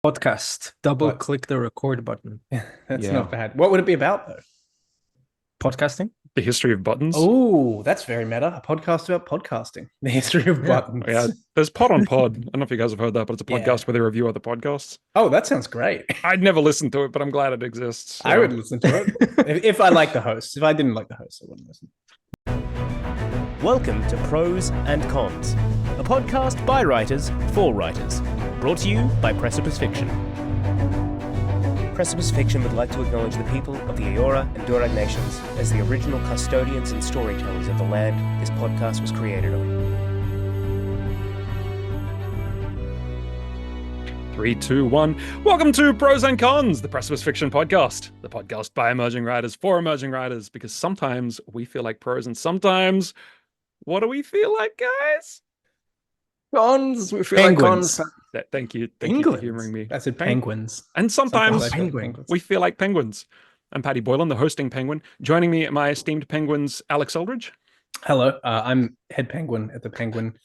Podcast. Double What? click the record button. That's Yeah. not bad. What would it be about, though? Podcasting? The history of buttons. Oh, that's very meta. A podcast about podcasting. The history of Yeah. buttons. Yeah, there's Pod on Pod. I don't know if you guys have heard that, but it's a Yeah. podcast where they review other podcasts. Oh, that sounds great. I'd never listened to it, but I'm glad it exists. I would listen to it if I like the host. If I didn't like the host, I wouldn't listen. Welcome to Prose and Cons, a podcast by writers for writers, brought to you by Precipice Fiction. Precipice Fiction would like to acknowledge the people of the Eora and Durag nations as the original custodians and storytellers of the land this podcast was created on. 3, 2, 1. Welcome to Pros and Cons, the Precipice Fiction podcast. The podcast by emerging writers for emerging writers, because sometimes we feel like pros and sometimes, what do we feel like, guys? Cons. We feel Penguins. like cons. Thank you for humoring me. I said penguins. And sometimes I feel penguins. we feel like penguins. I'm Paddy Boylan, the hosting penguin. Joining me, my esteemed penguins, Alex Eldridge. Hello, I'm head penguin at the Penguin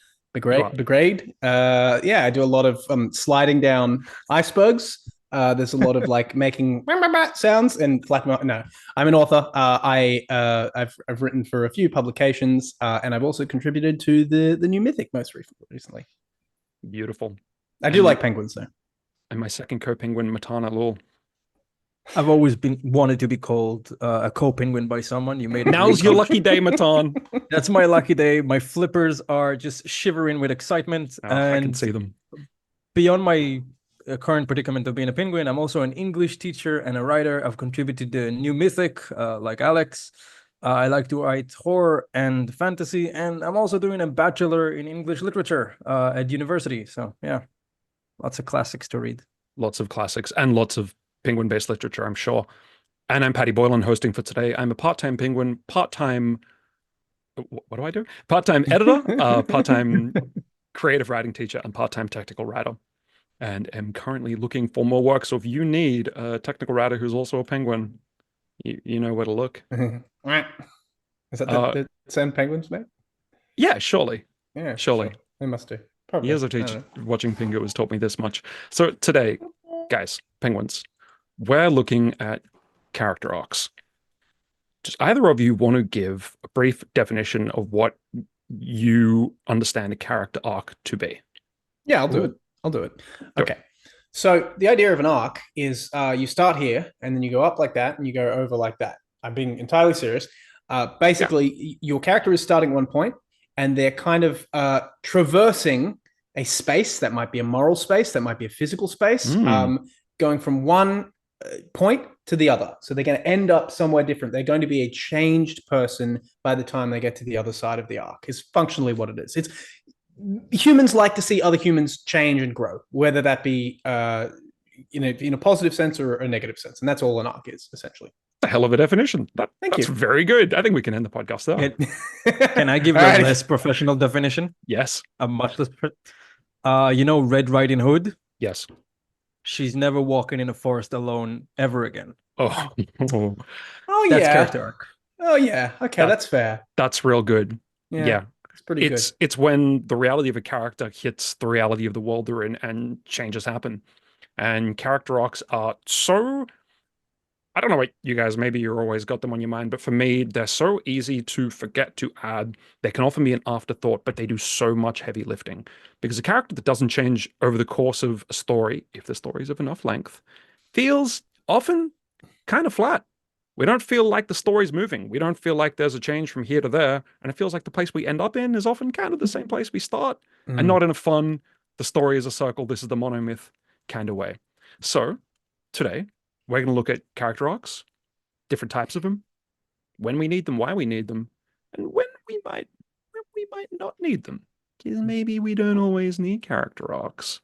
Right. Brigade. I do a lot of sliding down icebergs. There's a lot of like making sounds and flapping. No, I'm an author. I've written for a few publications, and I've also contributed to the new Mythic most recently. Beautiful. I do like penguins though. And my second co-penguin, Matan Law. I've always been wanted to be called a co-penguin by someone. You made it. Now's your lucky day, Matan. That's my lucky day. My flippers are just shivering with excitement. Oh, and I can see them. beyond my current predicament of being a penguin, I'm also an English teacher and a writer. I've contributed to new Mythic, like Alex. I like to write horror and fantasy, and I'm also doing a bachelor in English literature at university. So yeah, lots of classics to read. Lots of classics and lots of penguin-based literature, I'm sure. And I'm Paddy Boylan, hosting for today. I'm a part-time penguin, part-time... What do I do? Part-time editor, part-time creative writing teacher, and part-time technical writer. And am currently looking for more work. So if you need a technical writer who's also a penguin, you know where to look. Is that the sound penguins make? Yeah, surely. Yeah, Surely. sure. They must do. Probably. Years of watching Pingu has taught me this much. So today, guys, penguins, we're looking at character arcs. Does either of you want to give a brief definition of what you understand a character arc to be? Yeah, I'll do it. Okay. So the idea of an arc is you start here and then you go up like that and you go over like that. I'm being entirely serious. Basically, your character is starting at one point and they're kind of traversing a space that might be a moral space, that might be a physical space, going from one point to the other. So they're going to end up somewhere different. They're going to be a changed person by the time they get to the other side of the arc, is functionally what it is. It's humans like to see other humans change and grow, whether that be in a positive sense or a negative sense. And that's all an arc is, essentially. A hell of a definition. Thank that's you. Very good. I think we can end the podcast there. Can I give a All right. less professional definition? Yes. A much less. Red Riding Hood. Yes. She's never walking in a forest alone ever again. Oh, Oh, That's yeah. character arc. Oh, yeah. Okay, that's fair. that's real good. Yeah. It's pretty good. It's when the reality of a character hits the reality of the world they're in and changes happen. And character arcs are so, I don't know what you guys, maybe you're always got them on your mind, but for me, they're so easy to forget to add. They can often be an afterthought, but they do so much heavy lifting. Because a character that doesn't change over the course of a story, if the story is of enough length, feels often kind of flat. We don't feel like the story's moving. We don't feel like there's a change from here to there. And it feels like the place we end up in is often kind of the same place we start. And not in a fun, the story is a circle, this is the monomyth kind of way. So today, we're going to look at character arcs, different types of them, when we need them, why we need them, and when we might not need them. Because maybe we don't always need character arcs.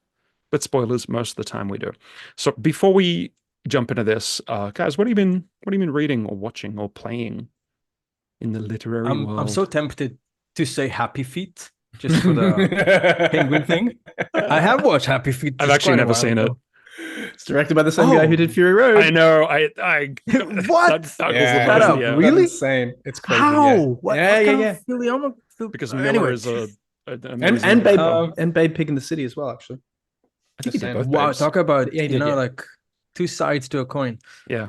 But spoilers, most of the time we do. So before we jump into this, guys, what have you been reading or watching or playing in the literary world? I'm so tempted to say Happy Feet just for the penguin thing. I have watched Happy Feet. I've actually never seen it. It's directed by the same guy who did Fury Road. I know. I What? That was Yeah, the Shut first, up, yeah. really? That's insane. It's crazy. How? Yeah. What Yeah, kind yeah, of Philly- Because Miller Anyway. is a And amazing Babe writer. and Babe Pig in the City as well, actually. I think he did both. Wow, Babes. talk about Yeah, he did, yeah. like two sides to a coin. Yeah.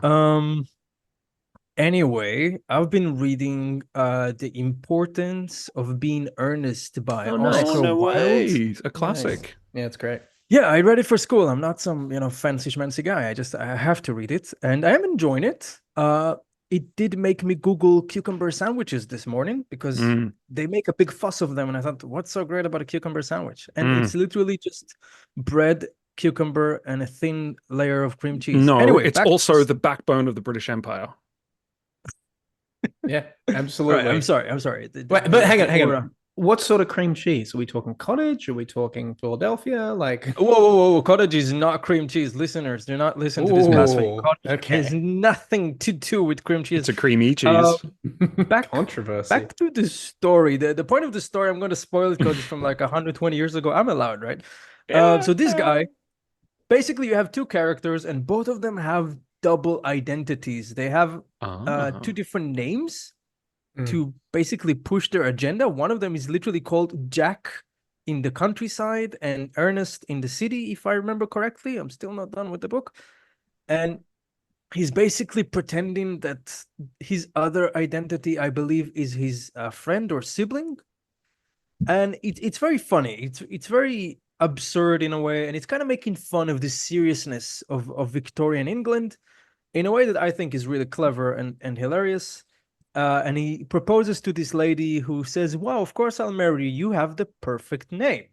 Anyway, I've been reading The Importance of Being Earnest by Oh, nice. Oscar Oh, no Wilde. way. A classic. Yeah, it's great. Yeah, I read it for school. I'm not some, fancy schmancy guy. I have to read it, and I am enjoying it. It did make me Google cucumber sandwiches this morning because Mm. they make a big fuss of them, and I thought, what's so great about a cucumber sandwich? And Mm. it's literally just bread, cucumber, and a thin layer of cream cheese. No, Anyway, it's back to also this- the backbone of the British Empire. Yeah, All absolutely. right, I'm sorry. Wait, but hang on. What sort of cream cheese? Are we talking cottage? Are we talking Philadelphia? Like, Whoa. Cottage is not cream cheese. Listeners, do not listen to this blasphemy. Ooh, Cottage okay. has nothing to do with cream cheese. It's a creamy cheese. controversy. Back to the story. The point of the story, I'm going to spoil it because it's from like 120 years ago. I'm allowed, right? So this guy, basically you have two characters and both of them have double identities. They have two different names to basically push their agenda. One of them is literally called Jack in the countryside and Ernest in the city, if I remember correctly. I'm still not done with the book. And he's basically pretending that his other identity, I believe, is his friend or sibling. And it's very funny. It's very absurd in a way, and it's kind of making fun of the seriousness of Victorian England in a way that I think is really clever and hilarious. And he proposes to this lady who says, wow, of course I'll marry you. You have the perfect name.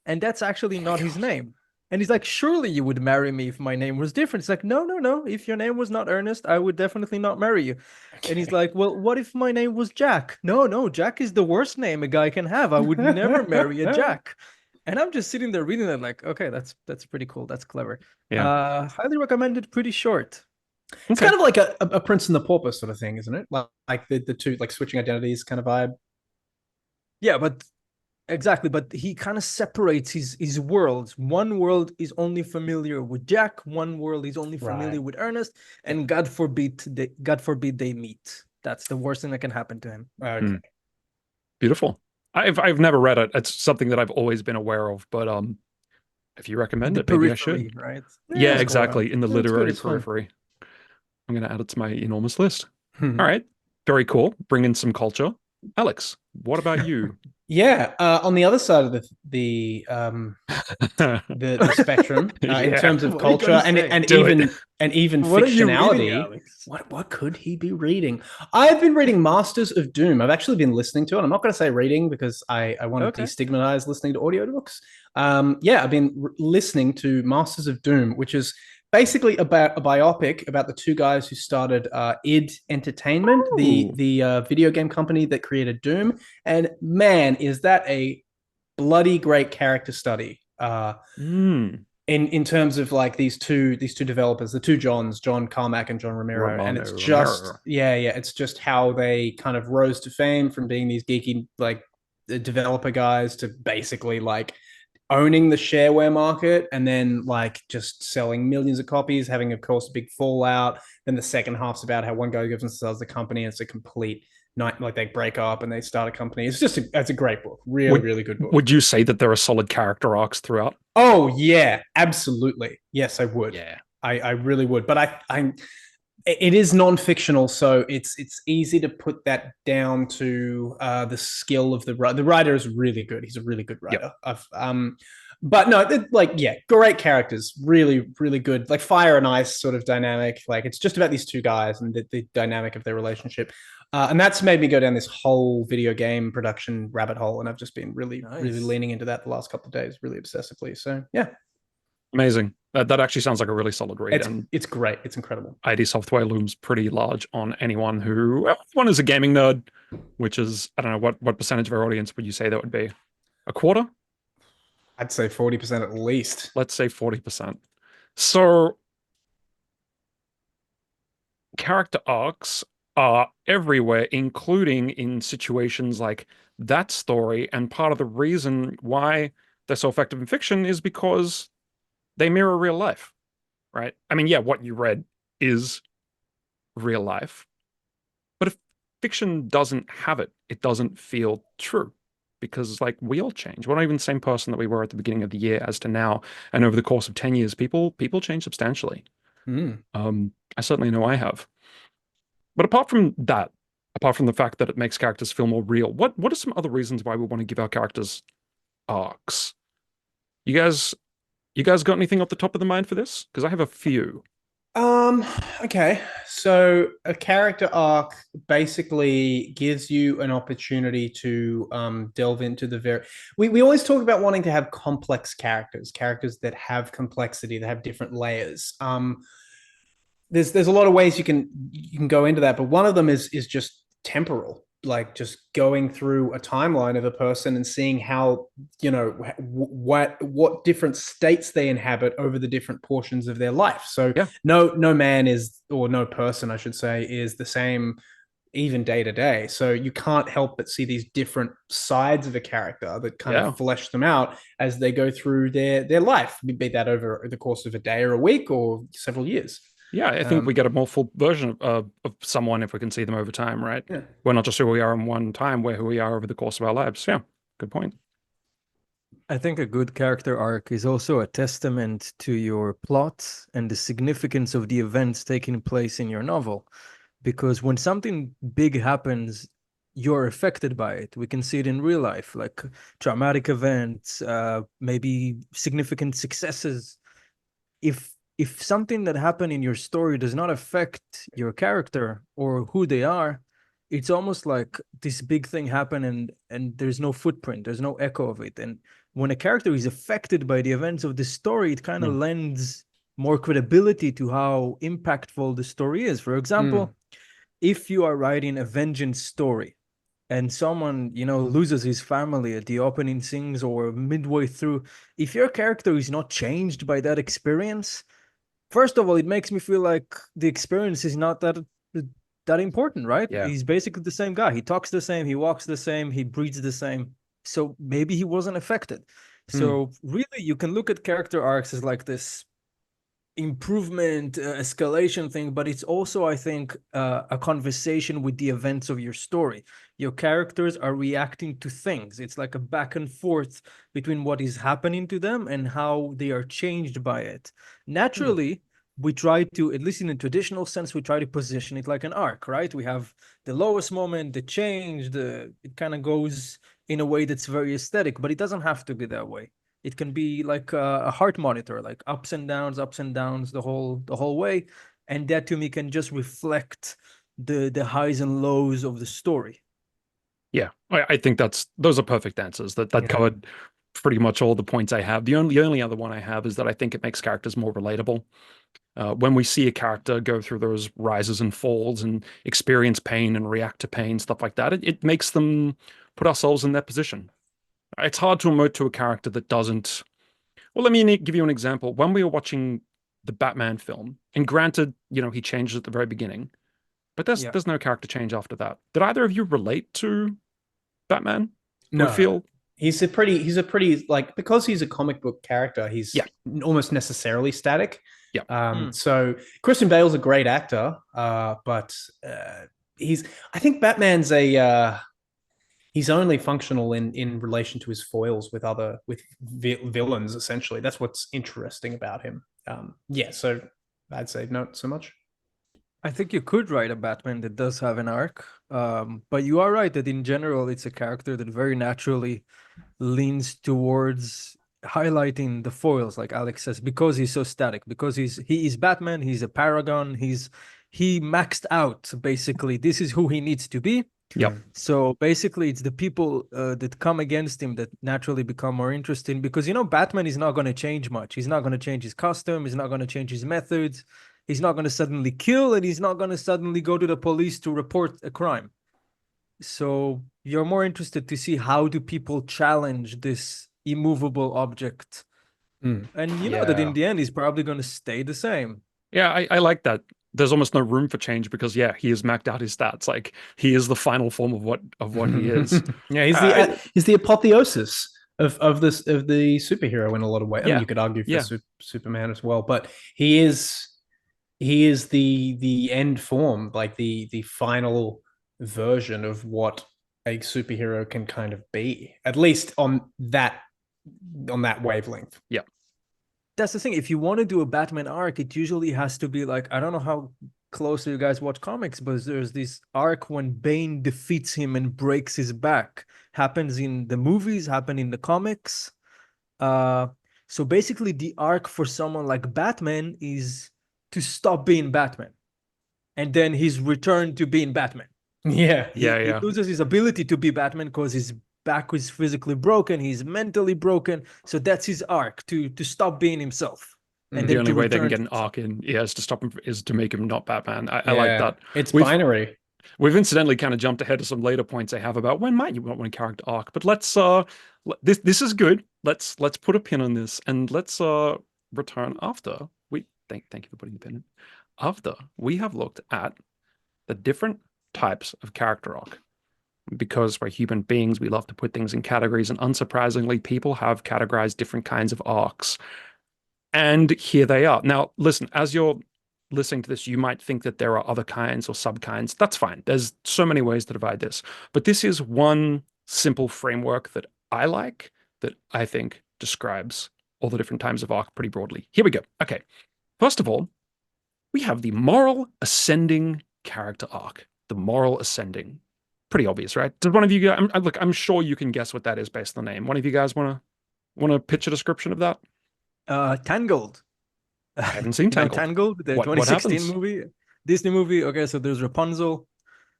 And that's actually not his name. And he's like, surely you would marry me if my name was different. It's like, no. If your name was not Ernest, I would definitely not marry you. Okay. And he's like, well, what if my name was Jack? No, Jack is the worst name a guy can have. I would never marry a Jack. And I'm just sitting there reading that like, okay, that's pretty cool. That's clever. Yeah. Highly recommended, pretty short. It's kind of like a Prince and the Pauper sort of thing, isn't it? Like the two, like switching identities kind of vibe. Yeah, but exactly. But he kind of separates his worlds. One world is only familiar with Jack. One world is only familiar with Ernest. And God forbid they meet. That's the worst thing that can happen to him. Okay. Beautiful. I've never read it. It's something that I've always been aware of, but if you recommend it, maybe I should. Right? Yeah, exactly. In the Yeah, it's good, literary it's fun. periphery. I'm going to add it to my enormous list. Hmm. All right. Very cool. Bring in some culture. Alex, what about you? Yeah, on the other side of the spectrum, in Yeah. terms of What are you culture gonna and say? even What are you reading, fictionality, Alex? what could he be reading? I've been reading Masters of Doom. I've actually been listening to it. I'm not going to say reading because I want to destigmatize listening to audiobooks. I've been listening to Masters of Doom, which is basically about a biopic about the two guys who started id Entertainment, the video game company that created Doom. And man, is that a bloody great character study in terms of like these two developers, the two Johns, John Carmack and John Romero. And it's just it's just how they kind of rose to fame from being these geeky like developer guys to basically like owning the shareware market and then like just selling millions of copies, having of course a big fallout. Then the second half's about how one guy goes and sells the company and it's a complete night, like they break up and they start a company. It's just it's a great book. Really good book. Would you say that there are solid character arcs throughout? Oh yeah, absolutely. Yes, I would. Yeah. I really would. But it is non-fictional, so it's easy to put that down to the skill of the writer. The writer is really good. He's a really good writer. Yep. But no, great characters, really good, like fire and ice sort of dynamic. Like it's just about these two guys and the dynamic of their relationship. And that's made me go down this whole video game production rabbit hole, and I've just been really leaning into that the last couple of days, really obsessively. So yeah. Amazing. That actually sounds like a really solid read. It's great. It's incredible. ID Software looms pretty large on anyone who, one is a gaming nerd, which is, I don't know, what percentage of our audience would you say that would be? A quarter? I'd say 40% at least. Let's say 40%. So character arcs are everywhere, including in situations like that story. And part of the reason why they're so effective in fiction is because they mirror real life, right? I mean, yeah, what you read is real life. But if fiction doesn't have it, it doesn't feel true. because like we all change. We're not even the same person that we were at the beginning of the year as to now. And over the course of 10 years, people change substantially. I certainly know I have. But apart from that, apart from the fact that it makes characters feel more real, what are some other reasons why we want to give our characters arcs? You guys got anything off the top of the mind for this? Because I have a few. Okay. So a character arc basically gives you an opportunity to delve into the we always talk about wanting to have complex characters that have complexity, that have different layers. There's a lot of ways you can go into that, but one of them is just temporal, like just going through a timeline of a person and seeing how, you know, what different states they inhabit over the different portions of their life. So yeah. no man is, or no person I should say, is the same even day to day. So you can't help but see these different sides of a character that kind of flesh them out as they go through their life, be that over the course of a day or a week or several years. Yeah, I think we get a more full version of someone if we can see them over time, right? Yeah. We're not just who we are in one time, we're who we are over the course of our lives. Yeah, good point. I think a good character arc is also a testament to your plot and the significance of the events taking place in your novel. Because when something big happens, you're affected by it. We can see it in real life, like traumatic events, maybe significant successes. If something that happened in your story does not affect your character or who they are, it's almost like this big thing happened and there's no footprint, there's no echo of it. And when a character is affected by the events of the story, it kind of lends more credibility to how impactful the story is. For example, if you are writing a vengeance story and someone, you know, loses his family at the opening scenes or midway through, if your character is not changed by that experience, first of all, it makes me feel like the experience is not that important, right? Yeah. He's basically the same guy. He talks the same, he walks the same, he breathes the same. So maybe he wasn't affected. So really, you can look at character arcs as like this improvement, escalation thing, but it's also, I think, a conversation with the events of your story. Your characters are reacting to things. It's like a back and forth between what is happening to them and how they are changed by it. Naturally, we try to, at least in a traditional sense, we try to position it like an arc, right? We have the lowest moment, the change, it kind of goes in a way that's very aesthetic, but it doesn't have to be that way. It can be like a heart monitor, like ups and downs the whole way, and that to me can just reflect the highs and lows of the story. Yeah, I think those are perfect answers. That covered pretty much all the points I have. The only other one I have is that I think it makes characters more relatable. When we see a character go through those rises and falls and experience pain and react to pain, stuff like that, it makes them put ourselves in their position. It's hard to emote to a character that doesn't. Well, let me give you an example. When we were watching the Batman film, and granted, you know, he changed at the very beginning, but there's no character change after that. Did either of you relate to Batman? No. Feel he's a pretty like, because he's a comic book character, he's almost necessarily static. Yeah. So Christian Bale's a great actor, but I think Batman's he's only functional in relation to his foils with villains, essentially. That's what's interesting about him. So I'd say not so much. I think you could write a Batman that does have an arc, but you are right that in general, it's a character that very naturally leans towards highlighting the foils, like Alex says, because he's so static, because he is Batman, he's a paragon, he maxed out, basically. This is who he needs to be. Yep. So basically, it's the people that come against him that naturally become more interesting, because, you know, Batman is not going to change much. He's not going to change his costume. He's not going to change his methods. He's not going to suddenly kill, and he's not going to suddenly go to the police to report a crime. So you're more interested to see how do people challenge this immovable object. And you know that in the end, he's probably going to stay the same. Yeah, I like that. There's almost no room for change because he has maxed out his stats. Like, he is the final form of what he is. Yeah, he's the apotheosis of the superhero in a lot of ways. I mean, you could argue for Superman as well, but he is the end form, like the final version of what a superhero can kind of be, at least on that wavelength. Yeah. That's the thing. If you want to do a Batman arc, it usually has to be like, I don't know how closely you guys watch comics, but there's this arc when Bane defeats him and breaks his back. Happens in the movies, happen in the comics. So basically the arc for someone like Batman is to stop being Batman. And then his return to being Batman. Yeah. He loses his ability to be Batman because his back is physically broken, he's mentally broken. So that's his arc, to stop being himself. And the only way they can get an arc in is to stop him, is to make him not Batman. I like that. It's binary. We've incidentally kind of jumped ahead to some later points I have about when might you want one character arc, but let's this is good. Let's put a pin on this and let's return after we thank you for putting the pin in. After we have looked at the different types of character arc. Because we're human beings, we love to put things in categories, and unsurprisingly, people have categorized different kinds of arcs. And here they are. Now, listen, as you're listening to this, you might think that there are other kinds or sub-kinds. That's fine. There's so many ways to divide this. But this is one simple framework that I like, that I think describes all the different types of arc pretty broadly. Here we go. Okay. First of all, we have the moral ascending character arc. The moral ascending. Pretty obvious, right? Does one of you guys, look, I'm sure you can guess what that is based on the name. One of you guys want to pitch a description of that? Tangled. I haven't seen Tangled. Tangled, the 2016 movie, Disney movie. Okay, so there's Rapunzel.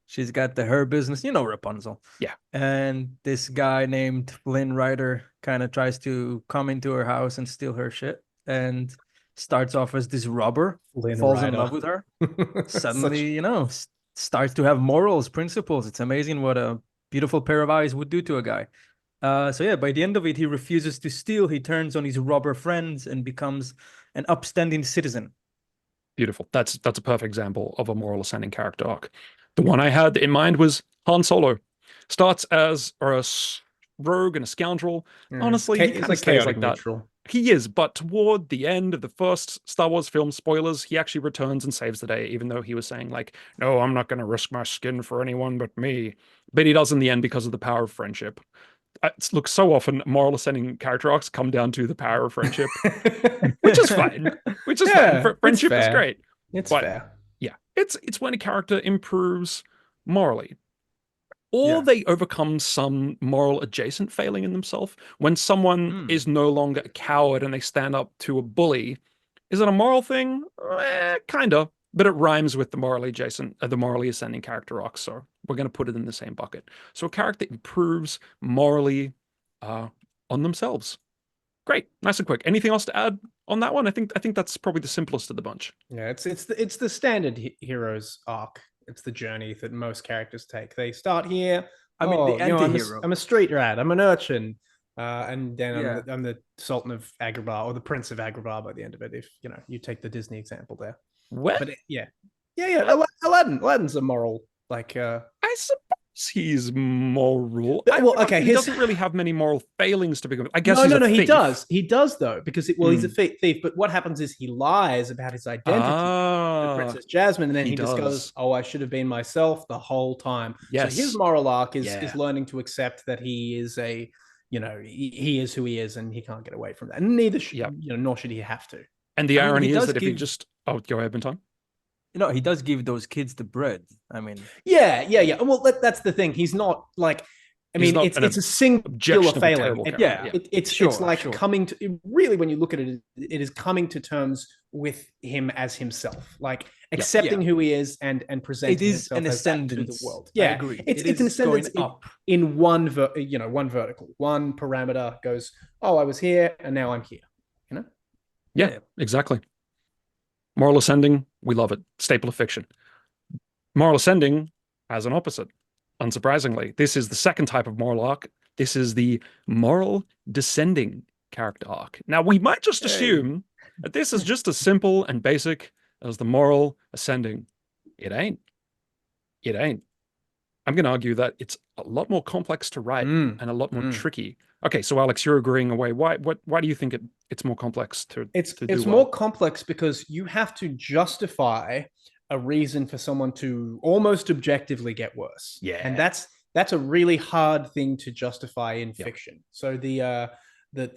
She's got her business, Rapunzel. Yeah. And this guy named Flynn Rider kind of tries to come into her house and steal her shit, and starts off as this robber, falls in love with her. Suddenly, starts to have morals, principles. It's amazing what a beautiful pair of eyes would do to a guy. So yeah, by the end of it, he refuses to steal. He turns on his robber friends and becomes an upstanding citizen. Beautiful. That's a perfect example of a moral ascending character arc. The one I had in mind was Han Solo. Starts as a rogue and a scoundrel. Honestly, he kind of stays like that. Neutral. He is, but toward the end of the first Star Wars film, spoilers, he actually returns and saves the day, even though he was saying like, no, I'm not going to risk my skin for anyone but me. But he does in the end because of the power of friendship. Look, so often moral ascending character arcs come down to the power of friendship, which is fine. Fine. Friendship is great. It's fair. Yeah, it's when a character improves morally. Or they overcome some moral adjacent failing in themselves. When someone is no longer a coward and they stand up to a bully, is it a moral thing? Kinda, but it rhymes with the morally adjacent, the morally ascending character arc. So we're going to put it in the same bucket. So a character improves morally on themselves. Great, nice and quick. Anything else to add on that one? I think that's probably the simplest of the bunch. Yeah, it's the standard hero's arc. It's the journey that most characters take. They start here. The anti-hero. I'm a street rat. I'm an urchin, and then I'm the Sultan of Agrabah or the Prince of Agrabah by the end of it. If you take the Disney example there. What? But yeah. Aladdin's a moral I suppose he's moral. He doesn't really have many moral failings to begin with. I guess no, he does. He does though, because he's a thief. But what happens is he lies about his identity to Princess Jasmine, and then he discovers, I should have been myself the whole time. Yes. So his moral arc is learning to accept that he is he is who he is, and he can't get away from that. And neither should nor should he have to. And the irony is that if he just go ahead, Matan. He does give those kids the bread. I mean, yeah. Well, that's the thing. He's not like, it's a singular failing. It's like coming to, really, when you look at it, it is coming to terms with him as himself, like accepting who he is and presenting himself an ascendance to the world. I agree. It's an ascendance in one vertical, one parameter goes, I was here and now I'm here. Yeah, exactly. Moral ascending, we love it. Staple of fiction. Moral ascending has an opposite. Unsurprisingly, this is the second type of moral arc. This is the moral descending character arc. Now, we might just assume that this is just as simple and basic as the moral ascending. It ain't. I'm going to argue that it's a lot more complex to write and a lot more tricky. Okay, so Alex, you're agreeing away. Why do you think it's more complex to do more complex because you have to justify a reason for someone to almost objectively get worse. Yeah. And that's that's a really hard thing to justify in Yep. fiction. So the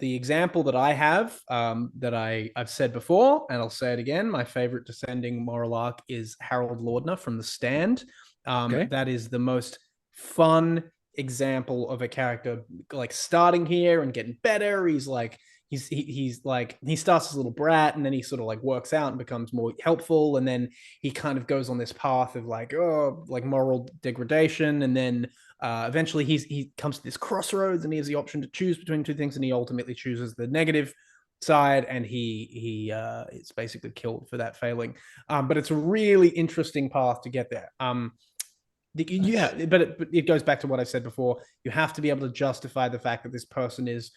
example that I have, that I've said before, and I'll say it again, my favorite descending moral arc is Harold Lordner from The Stand. Okay. That is the most fun example of a character like starting here and getting better. He's like he's like he starts as a little brat and then he sort of like works out and becomes more helpful, and then he kind of goes on this path of like moral degradation, and then eventually he comes to this crossroads and he has the option to choose between two things, and he ultimately chooses the negative side, and he it's basically killed for that failing. But it's a really interesting path to get there. Yeah, but it goes back to what I said before. You have to be able to justify the fact that this person is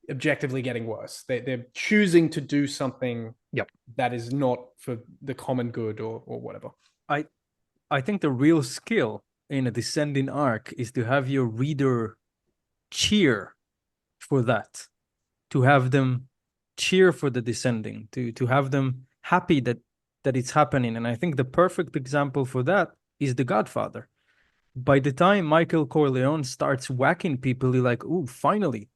objectively getting worse. They're choosing to do something that is not for the common good or whatever. I think the real skill in a descending arc is to have your reader cheer for that, to have them cheer for the descending, to have them happy that it's happening. And I think the perfect example for that is The Godfather. By the time Michael Corleone starts whacking people, you're like, ooh, finally,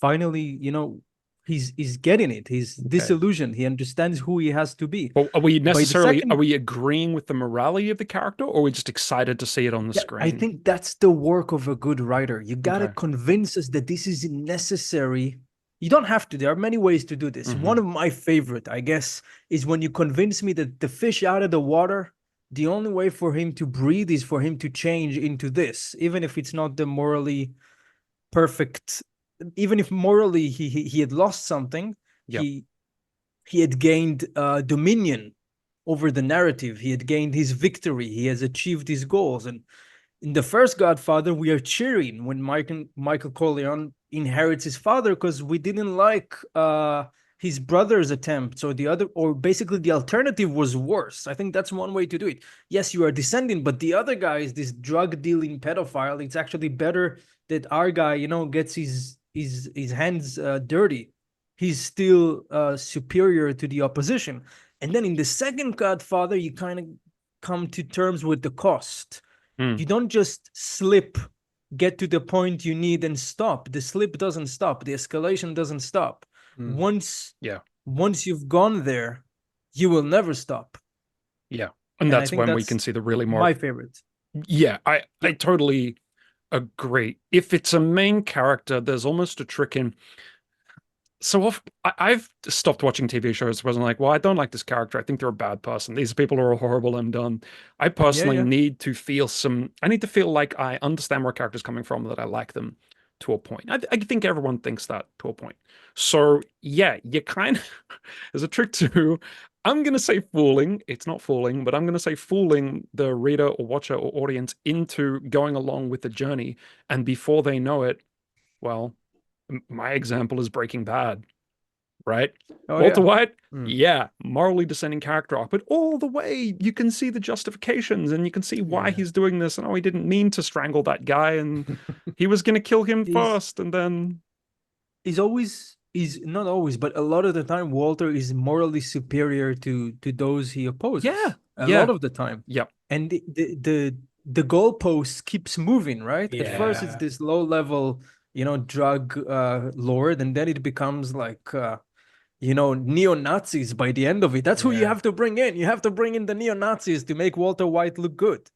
you know, he's getting it. He's disillusioned. He understands who he has to be. Well, are we necessarily are we agreeing with the morality of the character, or are we just excited to see it on the screen? I think that's the work of a good writer. You gotta convince us that this is necessary. You don't have to. There are many ways to do this. One of my favorite, I guess, is when you convince me that the fish out of the water, the only way for him to breathe is for him to change into this, even if it's not the morally perfect. Even if morally he had lost something, he had gained dominion over the narrative. He had gained his victory. He has achieved his goals. And in the first Godfather, we are cheering when Michael Corleone inherits his father, because we didn't like his brother's attempts, or basically the alternative was worse. I think that's one way to do it. Yes, you are descending, but the other guy is this drug dealing pedophile. It's actually better that our guy, you know, gets his hands dirty. He's still superior to the opposition. And then in the second Godfather, you kind of come to terms with the cost. You don't just slip, get to the point you need and stop. The slip doesn't stop. The escalation doesn't stop. Once you've gone there, you will never stop. Yeah. And that's when we can see the really more... My favorite. Yeah, I totally agree. If it's a main character, there's almost a trick in... So often, I've stopped watching TV shows where I'm like, well, I don't like this character. I think they're a bad person. These people are all horrible and done. I personally need to feel I need to feel like I understand where a character's coming from, that I like them to a point. I think everyone thinks that to a point. So yeah, you kind of, there's a trick to, I'm going to say fooling. It's not fooling, but I'm going to say fooling the reader or watcher or audience into going along with the journey. And before they know it, well, my example is Breaking Bad, right? Walter White, morally descending character arc, but all the way you can see the justifications and you can see why he's doing this, and he didn't mean to strangle that guy, and he was going to kill him first, and then... He's not always, but a lot of the time, Walter is morally superior to those he opposes. A lot of the time. And the goalpost keeps moving, right? At first, it's this low level, you know, drug lord, and then it becomes like you know, neo-Nazis by the end of it. That's who you have to bring in. You have to bring in the neo-Nazis to make Walter White look good.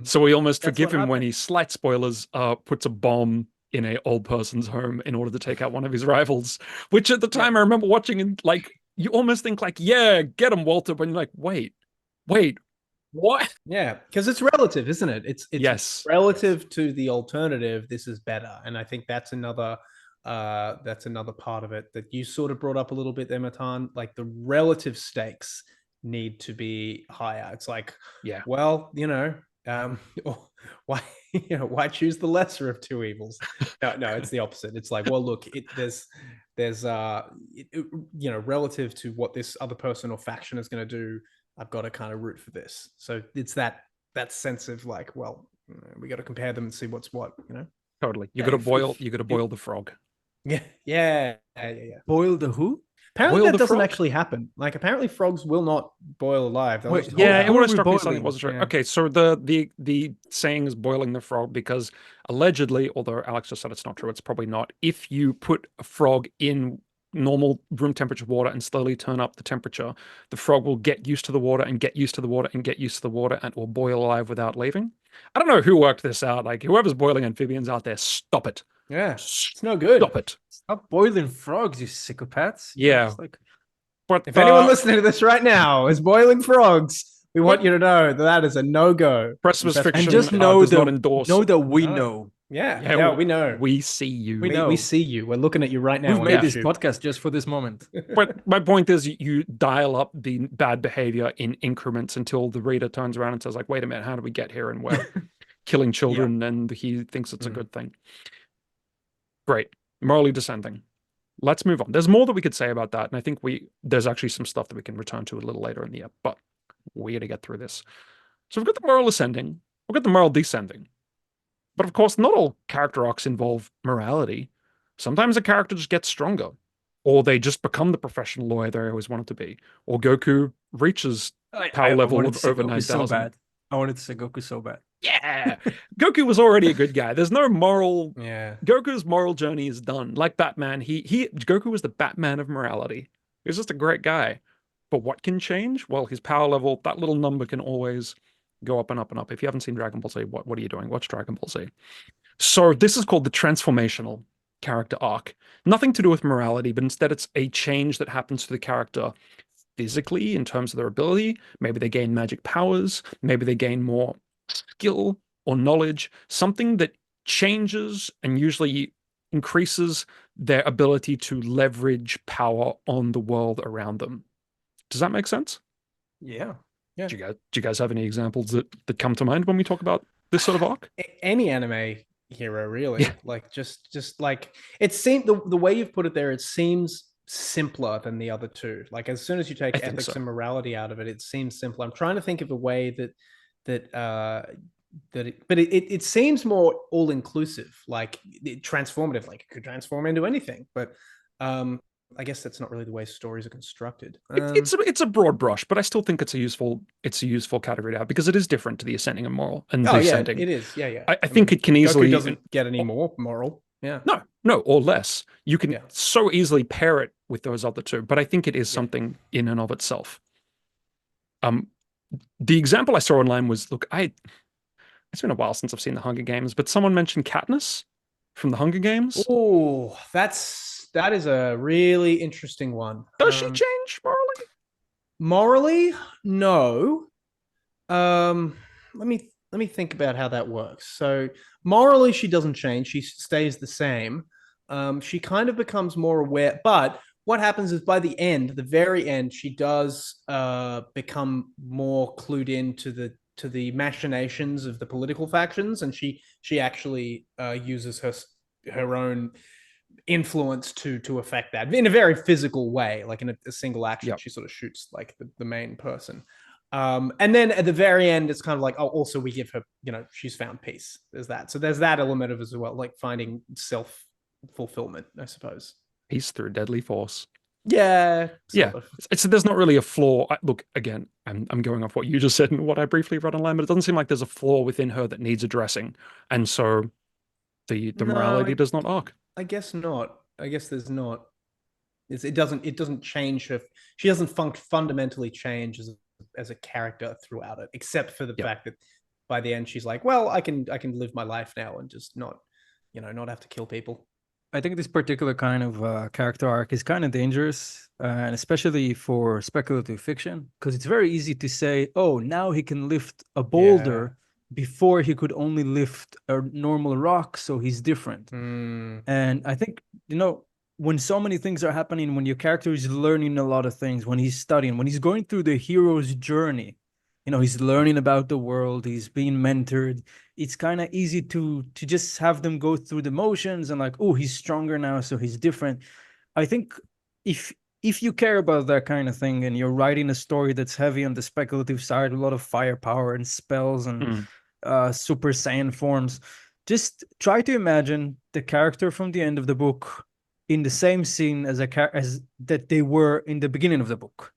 So we almost forgive him when he, slight spoilers, puts a bomb in a old person's home in order to take out one of his rivals, which at the time I remember watching, and like, you almost think like, yeah, get him, Walter, but you're like, wait, what? Yeah, because it's relative, isn't it? It's relative to the alternative. This is better, and I think that's another part of it that you sort of brought up a little bit there, Matan. Like, the relative stakes need to be higher. It's like, well, you know, why choose the lesser of two evils? No, it's the opposite. It's like, well, look, there's you know, relative to what this other person or faction is going to do, I've got to kind of root for this. So it's that sense of like, well, we got to compare them and see what's what, you know. Totally. You got to boil the frog. Yeah. Boil the who? Apparently, Boil that the doesn't frog. actually happen. Like, apparently, frogs will not boil alive. They'll Wait, just Yeah, hold it out. who always are we struck me something boiling? wasn't true. Yeah. Okay, so the saying is boiling the frog because allegedly, although Alex just said it's not true, it's probably not. If you put a frog in normal room temperature water and slowly turn up the temperature, the frog will get used to the water and get used to the water and get used to the water and will boil alive without leaving. I don't know who worked this out. Like whoever's boiling amphibians out there, stop it. Yeah, it's no good. Stop it. Stop boiling frogs, you psychopaths. Yeah. It's like, But If anyone listening to this right now is boiling frogs, we want What? you to know that is a no-go. Precipice Best- Fiction and just know does not that endorse. we No. know. Yeah, we know. We see you. We know. We see you. We're looking at you right now. We've on made this YouTube. podcast just for this moment. But my point is, you dial up the bad behavior in increments until the reader turns around and says, like, wait a minute, how did we get here? And we're killing children, and he thinks it's a good thing. Great. Morally descending. Let's move on. There's more that we could say about that, and I think there's actually some stuff that we can return to a little later in the app, but we got to get through this. So we've got the moral ascending, we've got the moral descending. But of course, not all character arcs involve morality. Sometimes a character just gets stronger, or they just become the professional lawyer they always wanted to be, or Goku reaches power level wanted of to say over Goku 9,000. so bad. I wanted to say Goku so bad. Yeah, Goku was already a good guy. There's no moral. Yeah. Goku's moral journey is done. Like Batman, Goku was the Batman of morality. He was just a great guy. But what can change? Well, his power level, that little number can always go up and up and up. If you haven't seen Dragon Ball Z, what are you doing? Watch Dragon Ball Z. So this is called the transformational character arc. Nothing to do with morality, but instead it's a change that happens to the character physically in terms of their ability. Maybe they gain magic powers. Maybe they gain more skill or knowledge. Something that changes and usually increases their ability to leverage power on the world around them. Does that make sense? Yeah. Do you guys have any examples that come to mind when we talk about this sort of arc? Any anime hero, really. Yeah. Like just like it seemed the way you've put it there, it seems simpler than the other two. Like as soon as you take I think ethics so. and morality out of it, it seems simpler. I'm trying to think of a way but it seems more all inclusive, like transformative. Like it could transform into anything, but I guess that's not really the way stories are constructed. It's a broad brush, but I still think it's a useful category to have because it is different to the ascending and moral and oh yeah, descending. it is. Yeah. I think it can easily Goku doesn't get any more moral. Yeah. No, or less. You can Yeah. so easily pair it with those other two, but I think it is something in and of itself. The example I saw online was, it's been a while since I've seen the Hunger Games, but someone mentioned Katniss from the Hunger Games. Oh, that is a really interesting one. Does she change morally? Morally, no. Let me think about how that works. So morally, she doesn't change. She stays the same. She kind of becomes more aware. But what happens is by the very end, she does become more clued in to the machinations of the political factions, and she actually uses her own influence to affect that in a very physical way, like in a single action. Yep. She sort of shoots like the main person. And then at the very end, it's kind of like, oh, also we give her, she's found peace. There's that. So there's that element of as well, like finding self-fulfillment, I suppose. Peace through deadly force. Yeah. Yeah. There's not really a flaw. Look, again, I'm going off what you just said and what I briefly read online, but it doesn't seem like there's a flaw within her that needs addressing. And so the morality does not arc. I guess not. I guess there's not. It doesn't change her. She doesn't fundamentally change as a character throughout it, except for the fact that by the end she's like, well, I can live my life now and just not have to kill people. I think this particular kind of character arc is kind of dangerous, and especially for speculative fiction, because it's very easy to say, oh, now he can lift a boulder. Before he could only lift a normal rock, so he's different. And I think, when so many things are happening, when your character is learning a lot of things, when he's studying, when he's going through the hero's journey, he's learning about the world, he's being mentored. It's kind of easy to just have them go through the motions and like, oh, he's stronger now, so he's different. I think if you care about that kind of thing and you're writing a story that's heavy on the speculative side, a lot of firepower and spells and Super Saiyan forms, just try to imagine the character from the end of the book in the same scene as as that they were in the beginning of the book.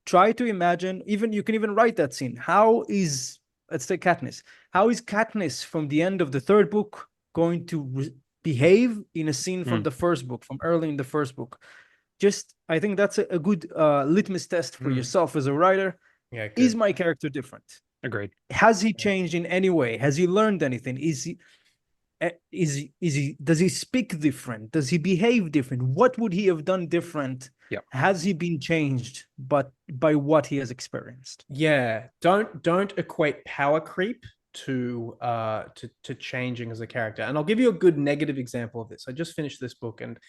Try to imagine, you can even write that scene. How is, let's say, Katniss. How is Katniss from the end of the third book going to behave in a scene from the first book, from early in the first book? I think that's a good litmus test for yourself as a writer. Yeah, good. Is my character different? Agreed. Has he changed in any way? Has he learned anything? Does he speak different? Does he behave different? What would he have done different? Yeah. Has he been changed by what he has experienced? Yeah. Don't equate power creep to changing as a character. And I'll give you a good negative example of this. I just finished this book and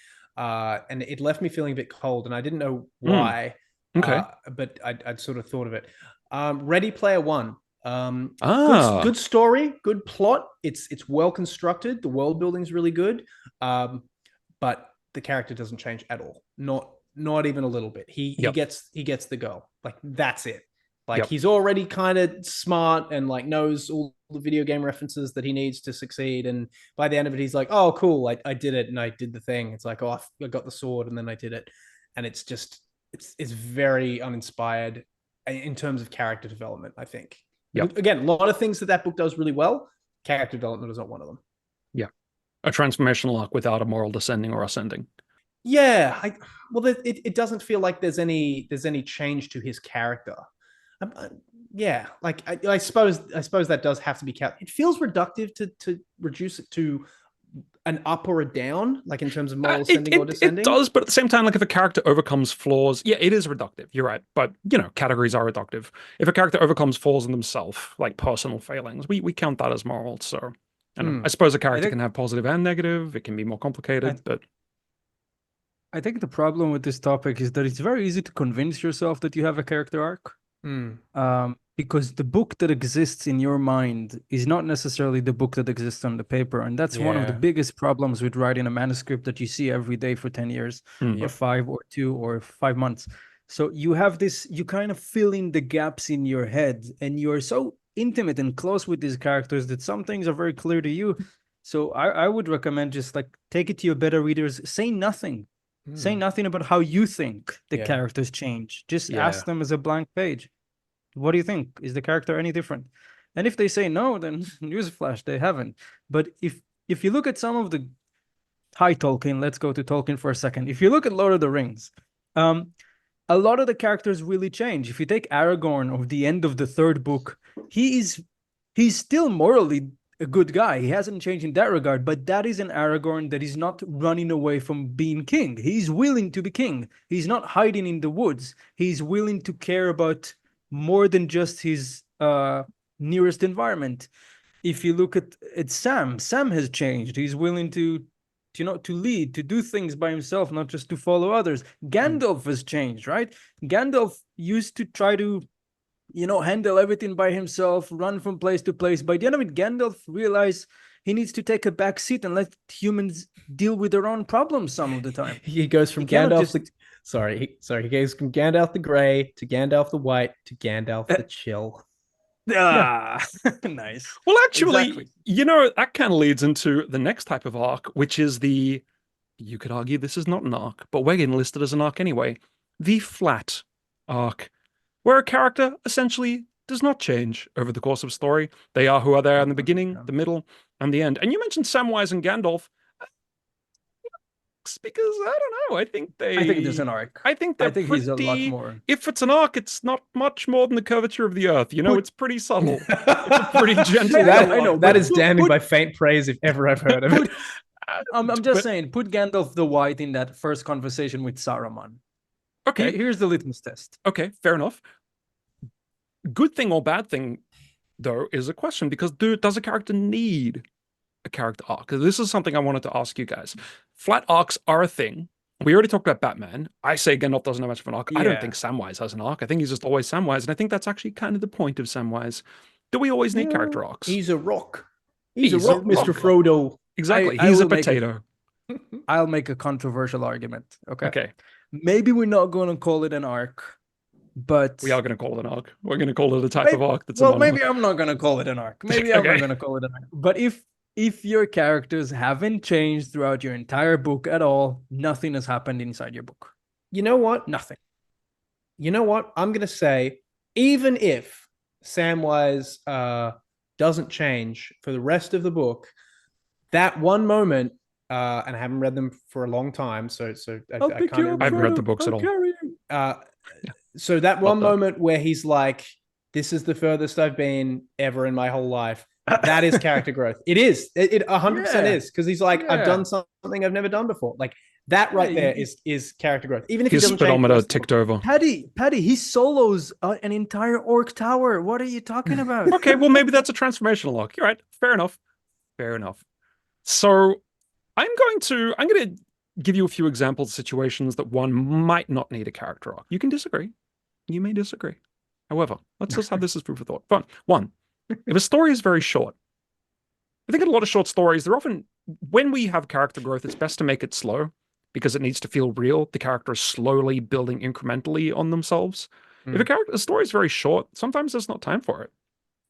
it left me feeling a bit cold, and I didn't know why. Okay. But I'd sort of thought of it. Ready Player One. Good story, good plot. It's well constructed. The world building's really good. But the character doesn't change at all. Not even a little bit. He gets the girl. Like, that's it. Like, he's already kind of smart and like knows all the video game references that he needs to succeed. And by the end of it, he's like, oh, cool. I did it and I did the thing. It's like, oh, I got the sword and then I did it. And it's just, it's very uninspired in terms of character development, I think. Yep. Again, a lot of things that book does really well. Character development is not one of them. Yeah. A transformational arc without a moral descending or ascending. Yeah. It doesn't feel like there's any change to his character. Yeah, like I suppose that does have to be kept. It feels reductive to reduce it to an up or a down, like in terms of moral ascending or descending. It does, but at the same time, like if a character overcomes flaws, yeah, it is reductive. You're right, but categories are reductive. If a character overcomes flaws in themselves, like personal failings, we count that as moral. So, I suppose a character can have positive and negative. It can be more complicated, but I think the problem with this topic is that it's very easy to convince yourself that you have a character arc. Because the book that exists in your mind is not necessarily the book that exists on the paper. And that's one of the biggest problems with writing a manuscript that you see every day for 10 years or 5 or 2 or 5 months. So you have this, you kind of fill in the gaps in your head, and you're so intimate and close with these characters that some things are very clear to you. So I would recommend just like take it to your beta readers, say nothing. Say nothing about how you think the characters change. Just ask them as a blank page. What do you think? Is the character any different? And if they say no, then newsflash, they haven't. But if you look at some of the high Tolkien, let's go to Tolkien for a second. If you look at Lord of the Rings, a lot of the characters really change. If you take Aragorn of the end of the third book, he's still morally a good guy. He hasn't changed in that regard, but that is an Aragorn that is not running away from being king. He's willing to be king. He's not hiding in the woods. He's willing to care about more than just his nearest environment. If you look at Sam has changed. He's willing to lead, to do things by himself, not just to follow others. Gandalf has changed, right? Gandalf used to try to handle everything by himself, run from place to place. By the end of it, Gandalf realized he needs to take a back seat and let humans deal with their own problems some of the time. He goes from Gandalf. He goes from Gandalf the Grey to Gandalf the White to Gandalf the Chill. Nice. Well, actually, that kind of leads into the next type of arc, which is you could argue this is not an arc, but we're getting listed as an arc anyway, the flat arc, where a character essentially does not change over the course of a story. They are who are there in the beginning, the middle, and the end. And you mentioned Samwise and Gandalf, because I don't know. I think there's an arc. I think he's a lot more. If it's an arc, it's not much more than the curvature of the earth. It's pretty subtle. It's a pretty gentle. I know that is damning by faint praise if ever I've heard of it. I'm just saying, put Gandalf the White in that first conversation with Saruman. Okay, here's the litmus test. Okay, fair enough. Good thing or bad thing, though, is a question, because does a character need a character arc? This is something I wanted to ask you guys. Flat arcs are a thing. We already talked about Batman. I say Gandalf doesn't have much of an arc. I don't think Samwise has an arc. I think he's just always Samwise, and I think that's actually kind of the point of Samwise. Do we always need character arcs? He's a rock. He's a rock, Mr. Frodo. Exactly. He's a potato. I'll make a controversial argument. Okay. Maybe we're not going to call it an arc, but we are going to call it an arc. We're going to call it a type of arc. Maybe I'm not going to call it an arc. Maybe I'm not going to call it an arc. But if If your characters haven't changed throughout your entire book at all, nothing has happened inside your book. You know what? Nothing. You know what? I'm going to say, even if Samwise doesn't change for the rest of the book, that one moment, and I haven't read them for a long time, so I can't remember. I haven't read the books at all. So that one Not that. moment where he's like, "This is the furthest I've been ever in my whole life." That is character growth. It is. It 100% Yeah. is, because he's like, I've Yeah. done something I've never done before. Like that right there is character growth. Even if he His doesn't change the speedometer rest of the ticked book. over. Paddy, he solos an entire orc tower. What are you talking about? Okay, well, maybe that's a transformational arc. You're right. Fair enough. Fair enough. So I'm going to give you a few examples of situations that one might not need a character arc. You can disagree. You may disagree. However, let's just have this as food for thought. Fun. One, if a story is very short, I think in a lot of short stories, they're often, when we have character growth, it's best to make it slow because it needs to feel real. The character is slowly building incrementally on themselves. If a story is very short, sometimes there's not time for it.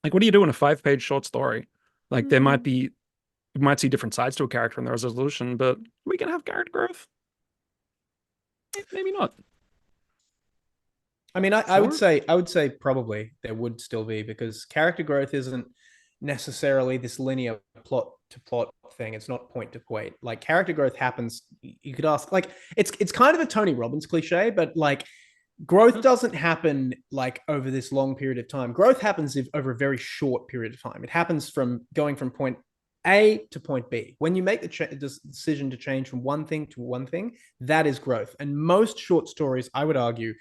Like, what do you do in a 5-page short story? Like, there might be, you might see different sides to a character in the resolution, but we can have character growth. Maybe not. I mean, I would say probably there would still be, because character growth isn't necessarily this linear plot to plot thing. It's not point to point. Like character growth happens. You could ask, like, it's kind of a Tony Robbins cliche, but like growth doesn't happen like over this long period of time. Growth happens over a very short period of time. It happens from going from point A to point B. When you make the decision to change from one thing to one thing, that is growth. And most short stories, I would argue,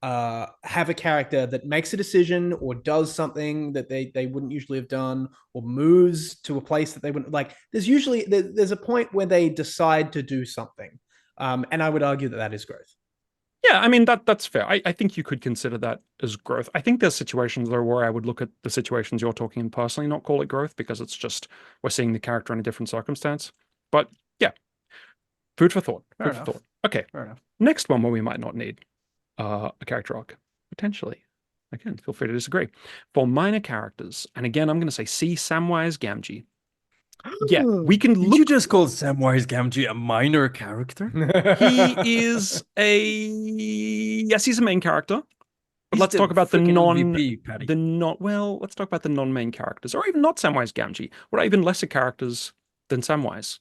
have a character that makes a decision or does something that they wouldn't usually have done, or moves to a place that they wouldn't like. There's a point where they decide to do something, and I would argue that is growth. Yeah, I mean, that's fair. I think you could consider that as growth. I think there's situations though where I would look at the situations you're talking in personally, not call it growth, because it's just we're seeing the character in a different circumstance. But yeah, food for thought. Fair Food enough. for thought. Okay. Fair enough. Next one where we might not need a character arc, potentially. Again, feel free to disagree. For minor characters, and again, I'm going to say see Samwise Gamgee. Yeah, we can Did look. you just call Samwise Gamgee a minor character? He is yes, he's a main character. But He's let's talk about freaking MVP, Paddy. let's talk about the non-main characters, or even not Samwise Gamgee. What are even lesser characters than Samwise?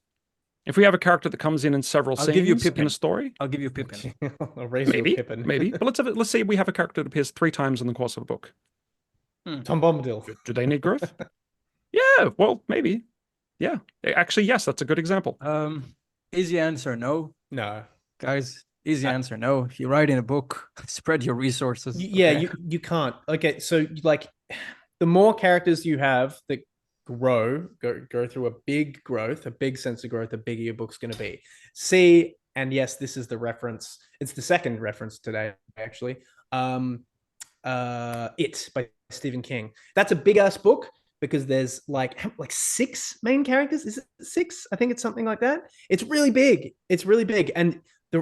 If we have a character that comes in several I'll scenes give you in Pippin. a story, I'll give you Pippin. maybe. But let's say we have a character that appears 3 times in the course of a book. Tom Bombadil. Do they need growth? Yeah, well, maybe. Yeah, actually, yes, that's a good example. Easy answer, no. No, Guys, easy answer, no. If you write in a book, spread your resources. yeah, okay? you can't. Okay, so like the more characters you have that go through a big growth, a big sense of growth, the bigger your book's going to be. See, and yes, this is the reference. It's the second reference today, actually. It by Stephen King. That's a big ass book because there's like 6 main characters. Is it 6? I think it's something like that. It's really big. It's really big, and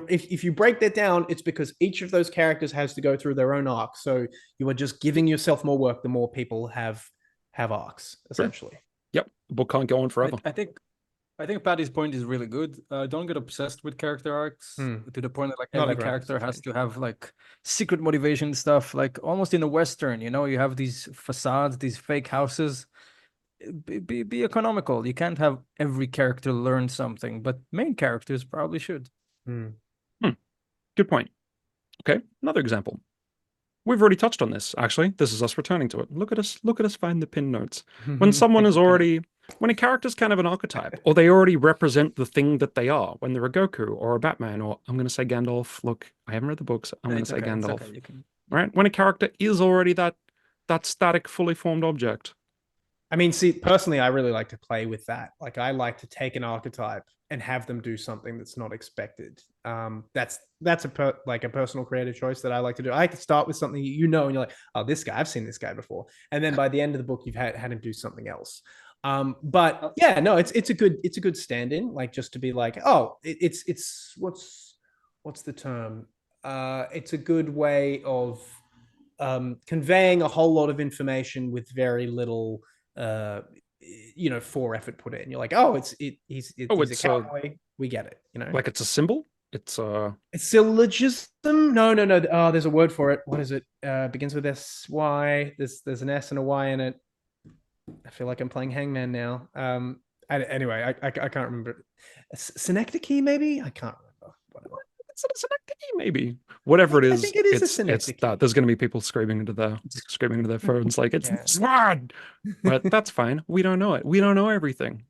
if you break that down, it's because each of those characters has to go through their own arc. So you are just giving yourself more work the more people have arcs, essentially. Yep, the book can't go on forever. I think Paddy's point is really good. Don't get obsessed with character arcs to the point that like Not every everyone character has has to have like secret motivation stuff. Like almost in a Western, you know, you have these facades, these fake houses. Be economical. You can't have every character learn something, but main characters probably should. Good point. Okay, another example. We've already touched on this, actually. This is us returning to it. Look at us find the pin notes. When someone is already, when a character's kind of an archetype, or they already represent the thing that they are, when they're a Goku or a Batman, or I'm going to say Gandalf. Look, I haven't read the books. I'm going to say Gandalf. Okay. Right? When a character is already that static, fully formed object. I mean, see, personally, I really like to play with that. Like, I like to take an archetype and have them do something that's not expected. That's a personal creative choice that I like to do. I like to start with something and you're like, oh, this guy, I've seen this guy before, and then by the end of the book, you've had him do something else. But yeah, no, it's a good stand-in, like just to be like, oh, it's what's the term? It's a good way of conveying a whole lot of information with very little effort put in. You're like, oh, he's a cowboy. We get it. Like it's a symbol. It's syllogism. No. Oh, there's a word for it. What is it? Begins with S-Y. There's an S and a Y in it. I feel like I'm playing Hangman now. Anyway, I can't remember. Synecdoche, maybe? I can't remember. Whatever. It's a synecdoche, maybe. Whatever it is, I think it is a synecdoche. It's that. There's going to be people screaming into their phones like it's this word. But that's fine. We don't know it. We don't know everything.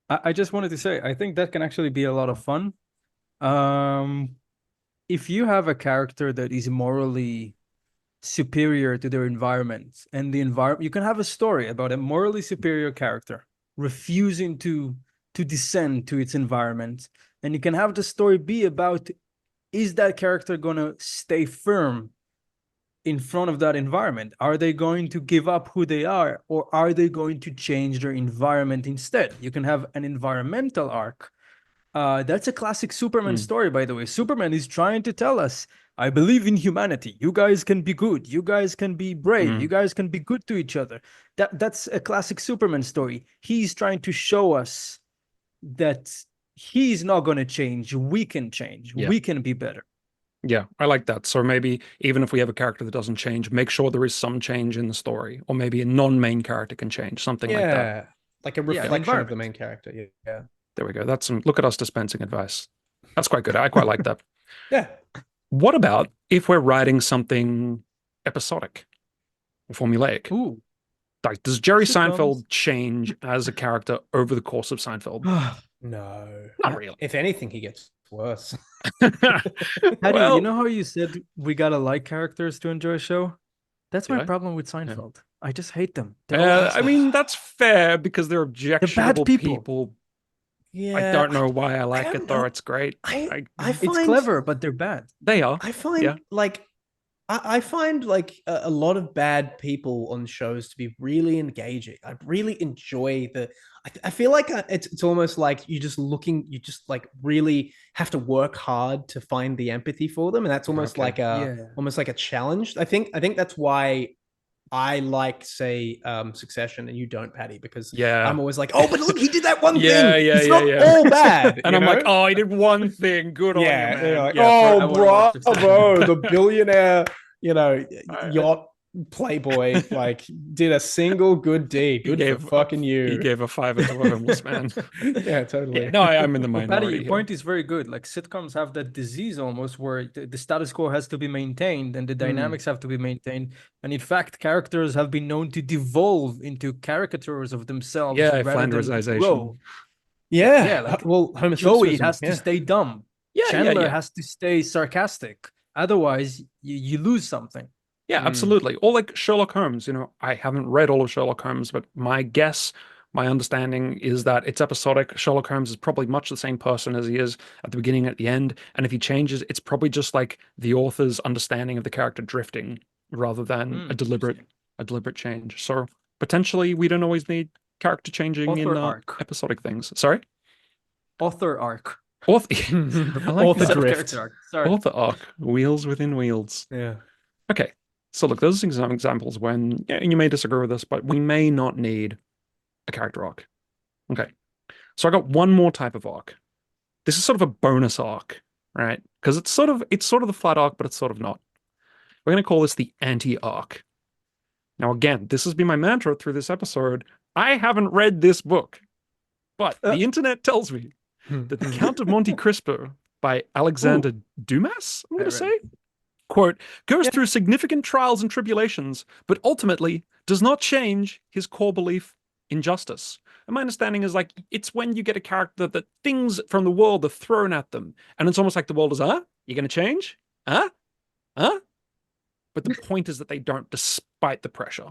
I just wanted to say, I think that can actually be a lot of fun. If you have a character that is morally superior to their environment, and the environment, you can have a story about a morally superior character refusing to descend to its environment, and you can have the story be about, is that character going to stay firm in front of that environment? Are they going to give up who they are, or are they going to change their environment instead? You can have an environmental arc. That's a classic Superman story, by the way. Superman is trying to tell us, I believe in humanity. You guys can be good. You guys can be brave. You guys can be good to each other. That's a classic Superman story. He's trying to show us that he's not going to change. We can change. Yeah. We can be better. Yeah, I like that. So maybe even if we have a character that doesn't change, make sure there is some change in the story, or maybe a non-main character can change, something like that. Like a reflection of the main character. Yeah. There we go. Look at us dispensing advice. That's quite good. I quite like that. Yeah. What about if we're writing something episodic or formulaic? Ooh. Like, does Jerry Seinfeld change as a character over the course of Seinfeld? No. Not really. If anything, he gets worse. Paddy, you know how you said we gotta like characters to enjoy a show? That's my problem with Seinfeld. I just hate them. I mean, that's fair because they're objectionable people. Yeah, I don't know why I like it though. It's great. I find it's clever, but they're bad. They are. I find I find like a lot of bad people on shows to be really engaging. I really enjoy I feel like it's almost like you just like really have to work hard to find the empathy for them, and that's almost like almost like a challenge. I think that's why I like, say, Succession, and you don't, Paddy, because I'm always like, oh, but look, he did that one thing. It's not all bad. And I'm like, oh, he did one thing. Good on you, man. Like, oh, bravo, the billionaire, yacht playboy, like, did a single good deed. Good for fucking you. He gave a $5 to a homeless man. Yeah, totally. Yeah, no, I'm in the minority. Paddy, your point is very good. Like, sitcoms have that disease almost where the status quo has to be maintained and the dynamics have to be maintained. And in fact, characters have been known to devolve into caricatures of themselves. Yeah, Flandersization. Yeah. Like, Homer Joey has to stay dumb. Chandler has to stay sarcastic. Otherwise, you lose something. Yeah, absolutely. Or like Sherlock Holmes, I haven't read all of Sherlock Holmes, but my understanding is that it's episodic. Sherlock Holmes is probably much the same person as he is at the beginning and at the end. And if he changes, it's probably just like the author's understanding of the character drifting rather than a deliberate change. So potentially we don't always need character changing in episodic things. Sorry? Author arc. I like author drift. Sorry. Author arc. Wheels within wheels. Yeah. Okay. So look, those are some examples when, and you may disagree with this, but we may not need a character arc. Okay. So I got one more type of arc. This is sort of a bonus arc, right? Because it's sort of the flat arc, but it's sort of not. We're going to call this the anti-arc. Now, again, this has been my mantra through this episode. I haven't read this book, but the internet tells me that The Count of Monte Cristo by Alexander Dumas, I'm going to say, quote, goes through significant trials and tribulations, but ultimately does not change his core belief in justice. And my understanding is like, it's when you get a character that things from the world are thrown at them. And it's almost like the world is, you're going to change? But the point is that they don't, despite the pressure.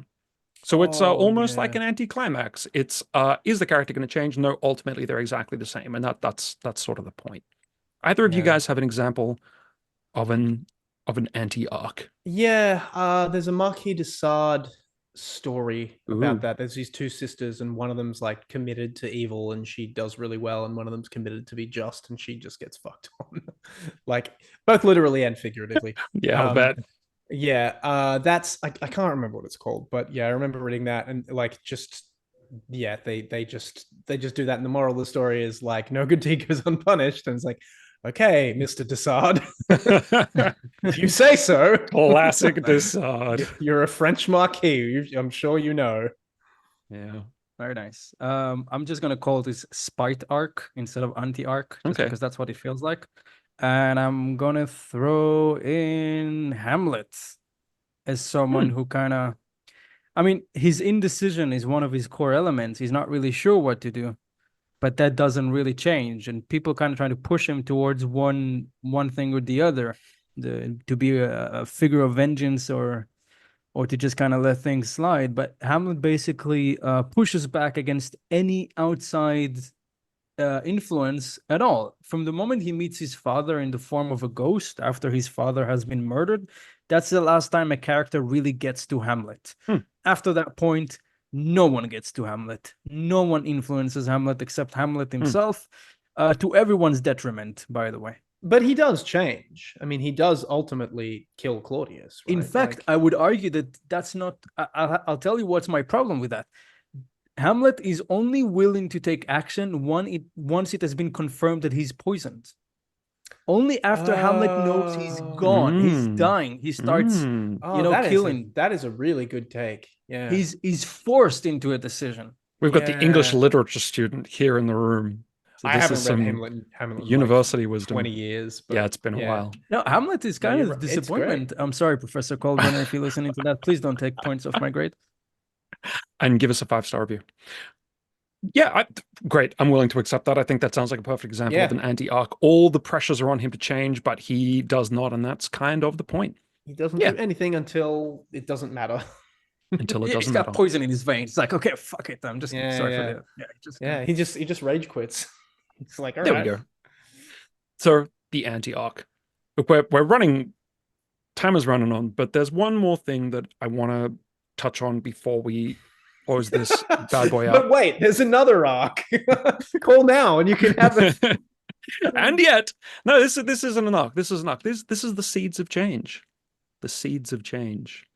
So it's almost like an anticlimax. It's, is the character going to change? No, ultimately they're exactly the same. And that's sort of the point. Either of you guys have an example of an anti-arc? Yeah, there's a Marquis de Sade story about that. There's these two sisters, and one of them's like committed to evil, and she does really well, and one of them's committed to be just, and she just gets fucked on, like both literally and figuratively. I'll bet. Yeah, that's I can't remember what it's called, but yeah, I remember reading that, and like just yeah, they just do that, and the moral of the story is like no good deed goes unpunished, and it's like, okay, Mr. Desaad, if you say so. Classic Desaad. You're a French marquis. I'm sure you know. Yeah. Very nice. I'm just gonna call this spite arc instead of anti-arc, just Okay. because that's what it feels like. And I'm gonna throw in Hamlet as someone who kind of, I mean, his indecision is one of his core elements. He's not really sure what to do, but that doesn't really change. And people kind of trying to push him towards one thing or the other, to be a figure of vengeance or to just kind of let things slide. But Hamlet basically pushes back against any outside influence at all. From the moment he meets his father in the form of a ghost after his father has been murdered, that's the last time a character really gets to Hamlet. After that point, no one gets to Hamlet. No one influences Hamlet except Hamlet himself, to everyone's detriment, by the way. But he does change. I mean, he does ultimately kill Claudius. Right? In fact, I would argue that that's not. I'll tell you what's my problem with that. Hamlet is only willing to take action once it has been confirmed that he's poisoned. Only after Hamlet knows he's gone, he's dying, he starts, killing. That is a really good take. Yeah, he's forced into a decision. We've got the English literature student here in the room. So I haven't read Hamlet university like wisdom. 20 years. But yeah, it's been a while. No, Hamlet is kind of a disappointment. I'm sorry, Professor Colburn, if you're listening to that. Please don't take points off my grade. And give us a 5-star review. Yeah, great. I'm willing to accept that. I think that sounds like a perfect example of an anti-arc. All the pressures are on him to change, but he does not, and that's kind of the point. He doesn't do anything until it doesn't matter. Until it doesn't He's matter. got poison in his veins. It's like, okay, fuck it. I'm just sorry for that. He just rage quits. It's like, all there right. we go. So the anti-arc. Look, we're running. Time is running on, but there's one more thing that I want to touch on before we close this bad boy out. But wait, there's another arc. Call now, and you can have it. And yet, no, this isn't an arc. This is an arc. This is the seeds of change. The seeds of change.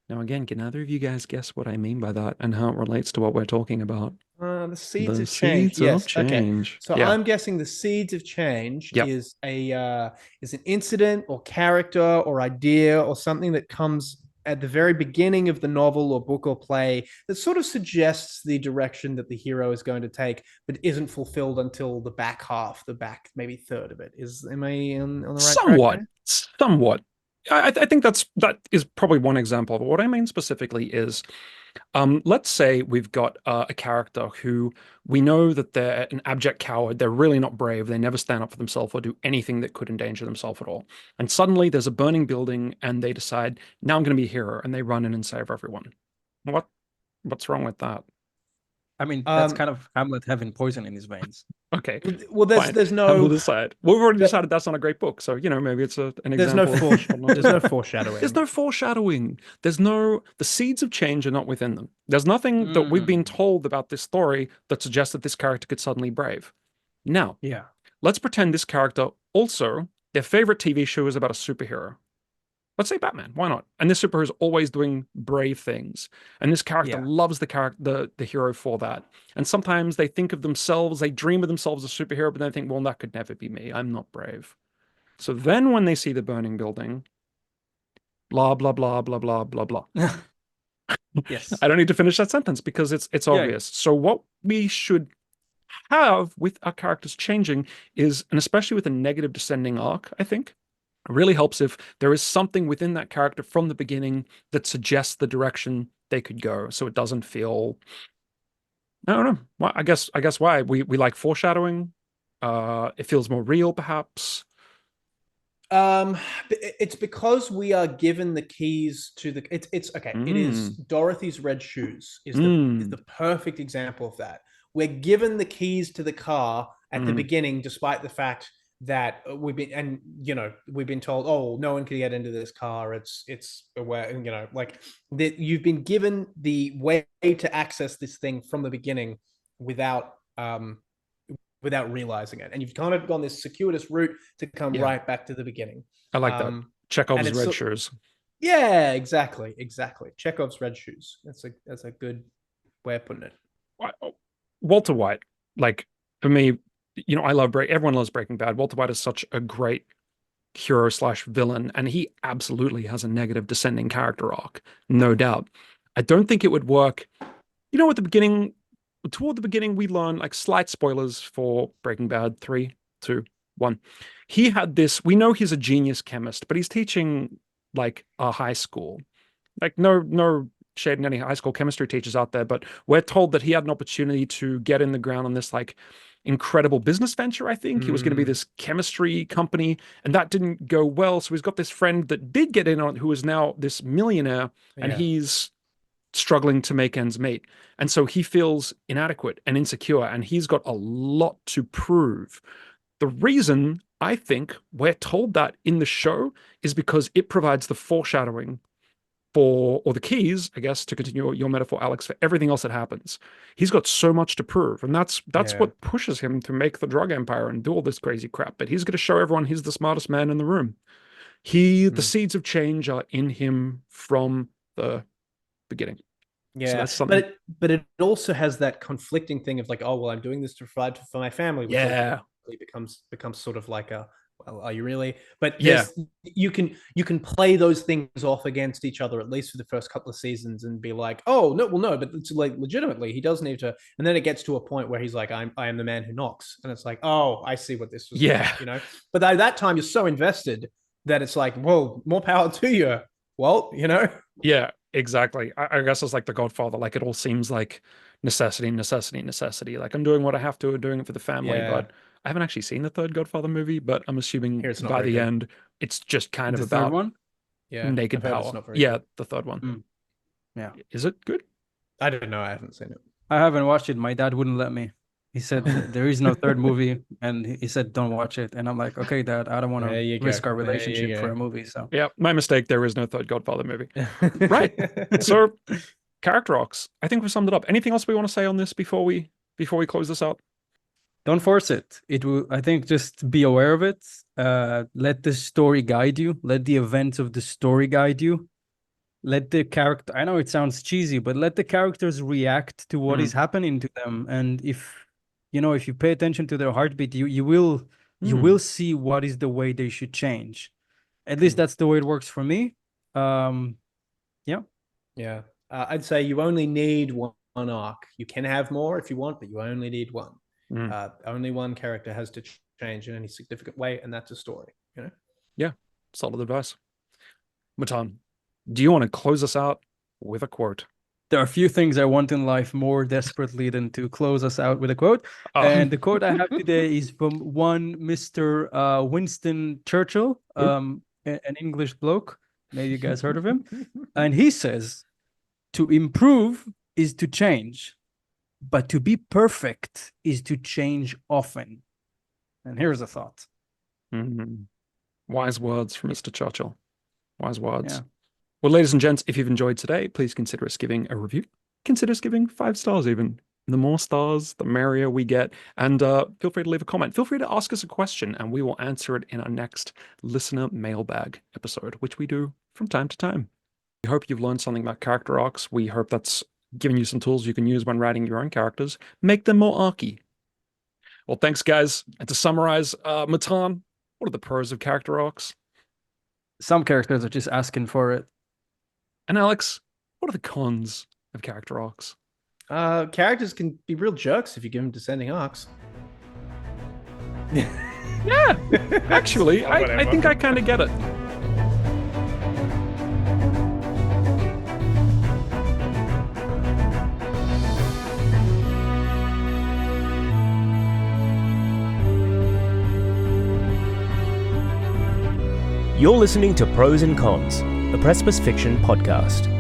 Now, again, can either of you guys guess what I mean by that and how it relates to what we're talking about? The seeds of change. Yes. Okay. So I'm guessing the seeds of change is an incident or character or idea or something that comes at the very beginning of the novel or book or play that sort of suggests the direction that the hero is going to take, but isn't fulfilled until the back half, maybe third of it. Am I on the right track? Somewhat. I think that is probably one example. But what I mean specifically is, let's say we've got a character who we know that they're an abject coward. They're really not brave. They never stand up for themselves or do anything that could endanger themselves at all. And suddenly there's a burning building and they decide, now I'm going to be a hero. And they run in and save everyone. What's wrong with that? I mean, that's kind of Hamlet having poison in his veins. Okay. Well, there's no. We'll decide. We've already decided that's not a great book, so maybe it's an example. There's no foreshadowing. There's no foreshadowing. The seeds of change are not within them. There's nothing that we've been told about this story that suggests that this character could suddenly brave. Now, let's pretend this character also their favorite TV show is about a superhero. Let's say Batman. Why not? And this superhero is always doing brave things. And this character loves the hero for that. And sometimes they think of themselves, they dream of themselves as a superhero, but they think, well, that could never be me. I'm not brave. So then when they see the burning building, blah, blah, blah, blah, blah, blah, blah. Yes. I don't need to finish that sentence because it's obvious. So what we should have with our characters changing is, and especially with a negative descending arc, I think, it really helps if there is something within that character from the beginning that suggests the direction they could go, so it doesn't feel. I don't know. Well, I guess why we like foreshadowing. It feels more real, perhaps. It's because we are given the keys to the. It's okay. It is Dorothy's red shoes is the perfect example of that. We're given the keys to the car at the beginning, despite the fact that we've been told, oh, no one can get into this car. It's aware, like that you've been given the way to access this thing from the beginning without realizing it, and you've kind of gone this circuitous route to come right back to the beginning. I like that. Chekhov's red shoes. Yeah, exactly. Chekhov's red shoes. That's a good way of putting it. Walter White, like for me, I love everyone loves Breaking Bad. Walter White is such a great hero / villain, and he absolutely has a negative descending character arc, no doubt. I don't think it would work. At the beginning, toward the beginning, we learn like slight spoilers for Breaking Bad 3, 2, 1. He had this. We know he's a genius chemist, but he's teaching like a high school. Like no shade in any high school chemistry teachers out there, but we're told that he had an opportunity to get in the ground on this like incredible business venture. I think he was going to be this chemistry company, and that didn't go well. So he's got this friend that did get in on, who is now this millionaire, and he's struggling to make ends meet. And so he feels inadequate and insecure, and he's got a lot to prove. The reason I think we're told that in the show is because it provides the foreshadowing or the keys, I guess, to continue your metaphor, Alex, for everything else that happens. He's got so much to prove, and that's what pushes him to make the drug empire and do all this crazy crap. But he's going to show everyone he's the smartest man in the room. The seeds of change are in him from the beginning. Yeah, so that's something. But it also has that conflicting thing of like, oh well, I'm doing this to provide for my family. Which becomes sort of like a, well, are you really? But you can play those things off against each other, at least for the first couple of seasons, and be like, oh no, well no, but it's like legitimately he does need to. And then it gets to a point where he's like, I am the man who knocks, and it's like, oh, I see what this was. Like, But by that time, you're so invested that it's like, well, more power to you, Walt. Yeah, exactly. I guess it's like The Godfather. Like it all seems like necessity. Like I'm doing what I have to, doing it for the family, but I haven't actually seen the third Godfather movie, but I'm assuming by the end, it's just kind of about one? naked power. Yeah, the third one. Yeah. Is it good? I don't know. I haven't seen it. I haven't watched it. My dad wouldn't let me. He said there is no third movie, and he said don't watch it. And I'm like, okay, Dad, I don't want to risk our relationship for a movie. So yeah, my mistake. There is no third Godfather movie. Right. So character arcs. I think we summed it up. Anything else we want to say on this before we close this out? Don't force it. It will. I think just be aware of it. Let the story guide you. Let the events of the story guide you. Let the character. I know it sounds cheesy, but let the characters react to what is happening to them. And if you pay attention to their heartbeat, you will see what is the way they should change. At least that's the way it works for me. Yeah. I'd say you only need one arc. You can have more if you want, but you only need one. Only one character has to change in any significant way, and that's a story. Yeah, solid advice. Matan, do you want to close us out with a quote? There are a few things I want in life more desperately than to close us out with a quote. And the quote I have today is from one Mr. Winston Churchill, an English bloke. Maybe you guys heard of him. And he says, "To improve is to change, but to be perfect is to change often." And here's a thought. Wise words from Mr. Churchill. Wise words. Yeah. Well, ladies and gents, if you've enjoyed today, please consider us giving a review. Consider us giving 5 stars even. The more stars, the merrier we get. And feel free to leave a comment. Feel free to ask us a question, and we will answer it in our next listener mailbag episode, which we do from time to time. We hope you've learned something about character arcs. We hope that's giving you some tools you can use when writing your own characters. Make them more archy. Well, thanks, guys. And to summarize, Matan, what are the pros of character arcs? Some characters are just asking for it. And Alex, what are the cons of character arcs? Characters can be real jerks if you give them descending arcs. Yeah, actually, I think I kind of get it. You're listening to Prose and Cons, the Precipice Fiction podcast.